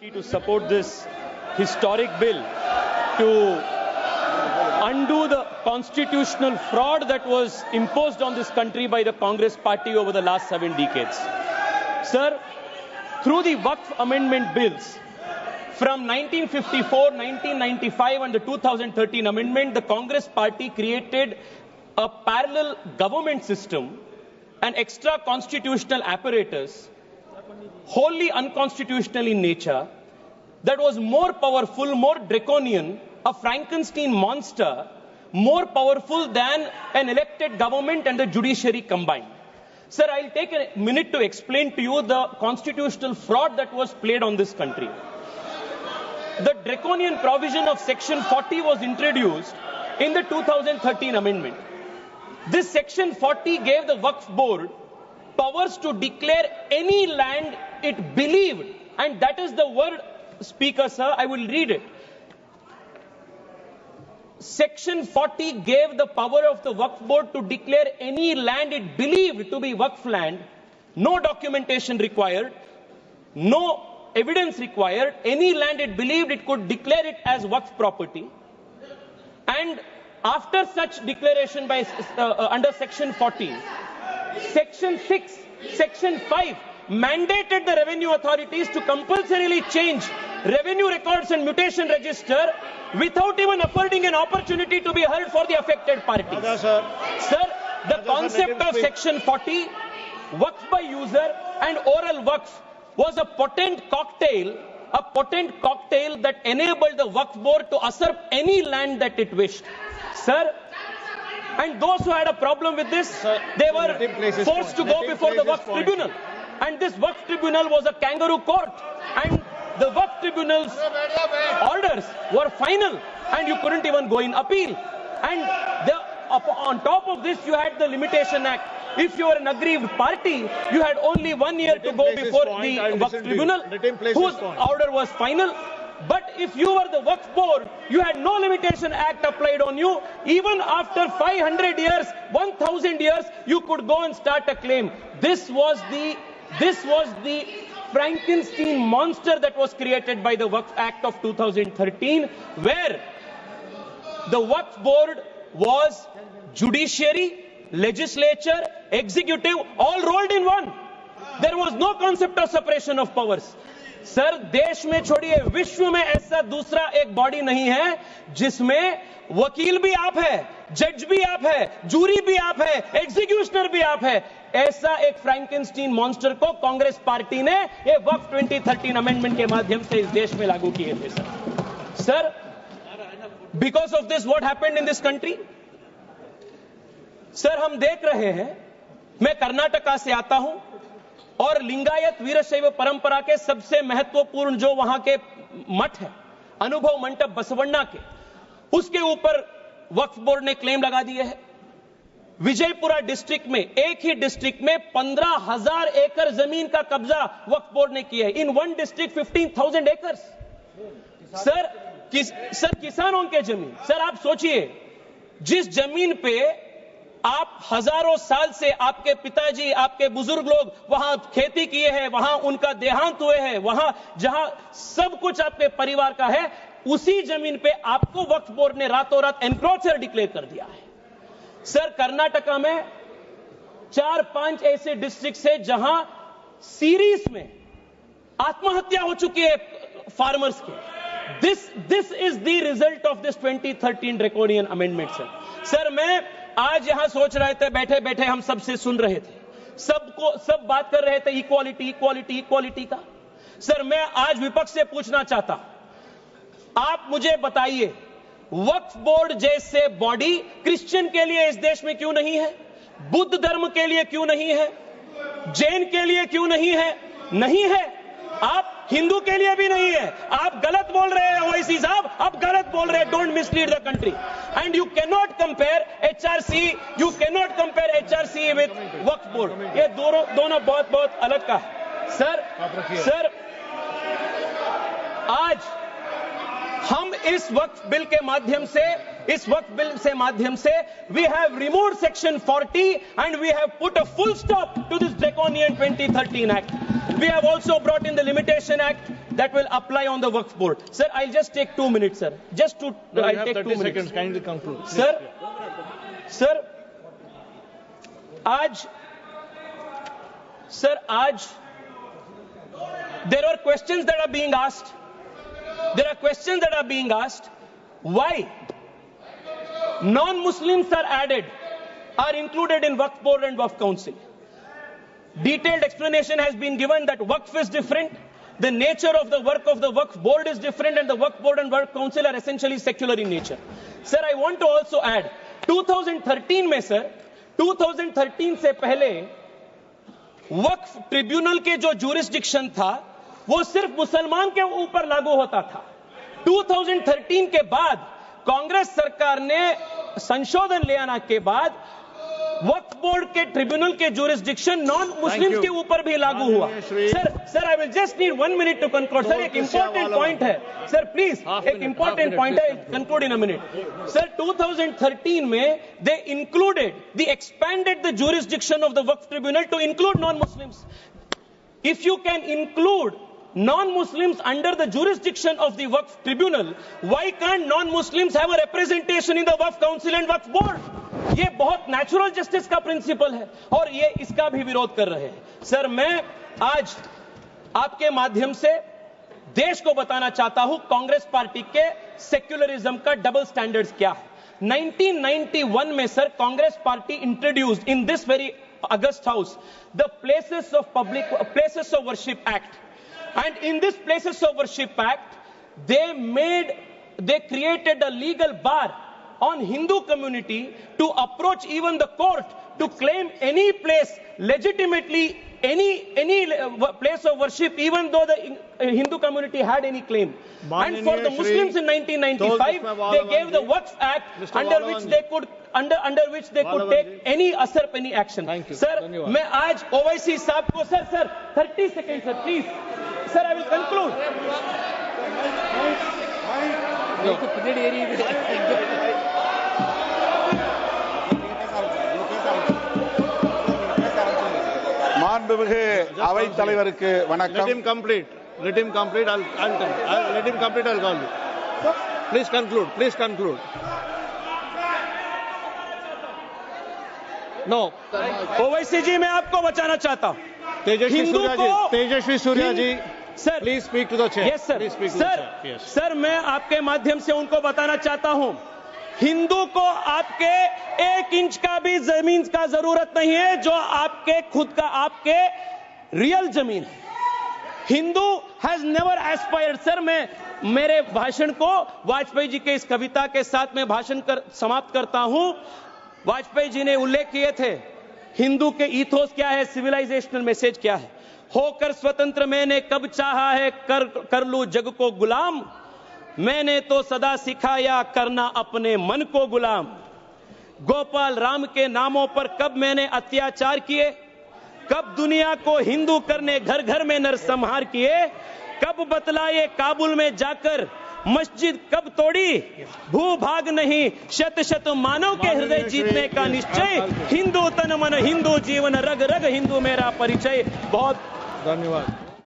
To support this historic bill to undo the constitutional fraud that was imposed on this country by the Congress party over the last 7 decades. Sir, through the Waqf amendment bills from 1954, 1995 and the 2013 amendment, the Congress party created a parallel government system, an extra constitutional apparatus wholly unconstitutional in nature, that was more powerful, more draconian, a Frankenstein monster, more powerful than an elected government and the judiciary combined. Sir, I'll take a minute to explain to you the constitutional fraud that was played on this country. The draconian provision of Section 40 was introduced in the 2013 amendment. This Section 40 gave the Waqf Board powers to declare any land it believed, and that is the word, Speaker sir, I will read it. Section 40 gave the power of the Waqf Board to declare any land it believed to be Waqf land, no documentation required, no evidence required, any land it believed it could declare it as Waqf property. And after such declaration by under Section 40, Section 6, Section 5 mandated the revenue authorities to compulsorily change revenue records and mutation register without even affording an opportunity to be heard for the affected parties. Sir, the concept of Section 40, Waqf by user and oral Waqf was a potent cocktail that enabled the Waqf Board to usurp any land that it wished. Sir, and those who had a problem with this, they were forced to go before the Waqf Tribunal. And this Waqf Tribunal was a kangaroo court. And the Waqf Tribunal's orders were final. And you couldn't even go in appeal. And on top of this, you had the Limitation Act. If you were an aggrieved party, you had only 1 year to go before the Waqf Tribunal, whose order was final. But if you were the Waqf Board, you had no Limitation Act applied on you. Even after 500 years, 1000 years, you could go and start a claim. This was the Frankenstein monster that was created by the Waqf Act of 2013, where the Waqf Board was judiciary, legislature, executive, all rolled in one. There was no concept of separation of powers. Sir, देश में छोड़िए, विश्व में ऐसा दूसरा एक body नहीं है जिसमें वकील भी आप है, जज भी आप है, जूरी भी आप है, एग्जीक्यूशनर भी आप है. ऐसा एक फ्रैंकेनस्टीन मॉन्स्टर को कांग्रेस पार्टी ने ये वक्फ 2013 अमेंडमेंट के माध्यम से इस देश में लागू किए थे. Sir, because of this what happened in this country? Sir, हम देख रहे हैं, मैं कर्नाटका से आता हूं और लिंगायत वीरशैव परंपरा के सबसे महत्वपूर्ण जो वहां के मठ है, अनुभव मंडप बसवण्णा के, उसके ऊपर वक्फ बोर्ड ने क्लेम लगा दिए है. विजयपुरा डिस्ट्रिक्ट में, एक ही डिस्ट्रिक्ट में 15,000 एकड़ जमीन का कब्जा वक्फ बोर्ड ने किया है. In one district 15,000 acres. Sir, किसानों के जमीन. सर, आप सोचिए, जिस जमीन पे आप हजारों साल से आपके पिताजी, आपके बुजुर्ग लोग वहां खेती किए हैं, वहां उनका देहांत हुए हैं, वहां जहां सब कुछ आपके परिवार का है, उसी जमीन पे आपको वक्फ बोर्ड ने रातों रात एनक्रोचर डिक्लेयर कर दिया है. सर, कर्नाटका में 4-5 ऐसे डिस्ट्रिक्ट है जहां सीरीज में आत्महत्या हो चुकी है फार्मर्स के. This is the result of this 2013 draconian amendment. Sir, मैं आज यहां सोच रहे थे, बैठे बैठे हम सबसे सुन रहे थे, सब बात कर रहे थे इक्वालिटी इक्वालिटी इक्वालिटी का. सर, मैं आज विपक्ष से पूछना चाहता, आप मुझे बताइए, वक्फ बोर्ड जैसे बॉडी क्रिश्चियन के लिए इस देश में क्यों नहीं है? बुद्ध धर्म के लिए क्यों नहीं है? जैन के लिए क्यों नहीं है? नहीं है. आप हिंदू के लिए भी नहीं है. आप गलत बोल रहे हैं ओवैसी साहब, आप गलत बोल रहे हैं. Don't mislead the country. And you cannot compare HRC with Waqf board. ये दोनों बहुत बहुत अलग का है. सर, आज हम इस वक्फ बिल के माध्यम से we have removed Section 40 and we have put a full stop to this draconian 2013 Act. We have also brought in the Limitation Act. that will apply on the Waqf board. Sir, I'll just take 2 minutes, sir. I'll take 2 minutes. Seconds. Kindly conclude. Sir, आज there are questions that are being asked. Why non-Muslims are included in Waqf board and Waqf council? Detailed explanation has been given that Waqf is different, the nature of the work of the Waqf board is different, and the Waqf board and Waqf council are essentially secular in nature. Sir, I want to also add 2013 में sir 2013 से पहले वक्फ tribunal के जो jurisdiction था वो सिर्फ मुसलमान के ऊपर लागू होता था। 2013 के बाद कांग्रेस सरकार ने संशोधन ले आने के बाद वक्फ बोर्ड के ट्रिब्यूनल के जुरिस्डिक्शन नॉन मुस्लिम्स के ऊपर भी लागू हुआ। Sir I will just need 1 minute to conclude. Sir एक इंपॉर्टेंट पॉइंट है सर, प्लीज एक इंपॉर्टेंट पॉइंट है, conclude in a minute. Sir 2013 में they included the expanded the jurisdiction of the Waqf tribunal to include non Muslims. If you can include non-Muslims under the jurisdiction of the Waqf Tribunal, why can't non-Muslims have a representation in the Waqf Council and Waqf Board? ये बहुत natural justice का principal है और ये इसका भी विरोध कर रहे हैं। सर मैं आज आपके माध्यम से देश को बताना चाहता हूं कांग्रेस पार्टी के सेक्युलरिज्म का डबल स्टैंडर्ड्स क्या है। 1991 में sir Congress party introduced in this very August house the places of worship act, and in this Places of Worship Act they created a legal bar on Hindu community to approach even the court to claim any place legitimately, any place of worship, even though the Hindu community had any claim. And for the Muslims in 1995 they gave the Waqf Act under which they could take any asar any action. Sir मैं आज OIC साहब को sir 30 seconds sir please sir I will conclude. மாண்புமிகு அவைத் தலைவருக்கு வணக்கம். Let him complete. I'll let him complete. I'll call you. Please conclude. No. OIC जी मैं आपको बचाना चाहता हूं। Tejasvi Surya ji sir please speak to the chair. Yes sir sir मैं आपके माध्यम से उनको बताना चाहता हूं हिंदू को आपके 1 इंच का भी जमीन का जरूरत नहीं है जो आपके खुद का आपके रियल जमीन है। Hindu has never aspired. Sir मैं मेरे भाषण को वाजपेयी जी के इस कविता के साथ में भाषण समाप्त करता हूं। वाजपेयी जी ने उल्लेख किए थे हिंदू के ईथोस क्या है, सिविलाइजेशनल मैसेज क्या है। होकर स्वतंत्र मैंने कब चाहा है कर लूं जग को गुलाम, मैंने तो सदा सिखाया करना अपने मन को गुलाम। गोपाल राम के नामों पर कब मैंने अत्याचार किए, कब दुनिया को हिंदू करने घर घर में नरसंहार किए, कब बतलाए काबुल में जाकर मस्जिद कब तोड़ी, भूभाग नहीं शत शत मानव के हृदय जीतने का निश्चय, हिंदू तन मन हिंदू जीवन रग रग हिंदू मेरा परिचय। बहुत धन्यवाद।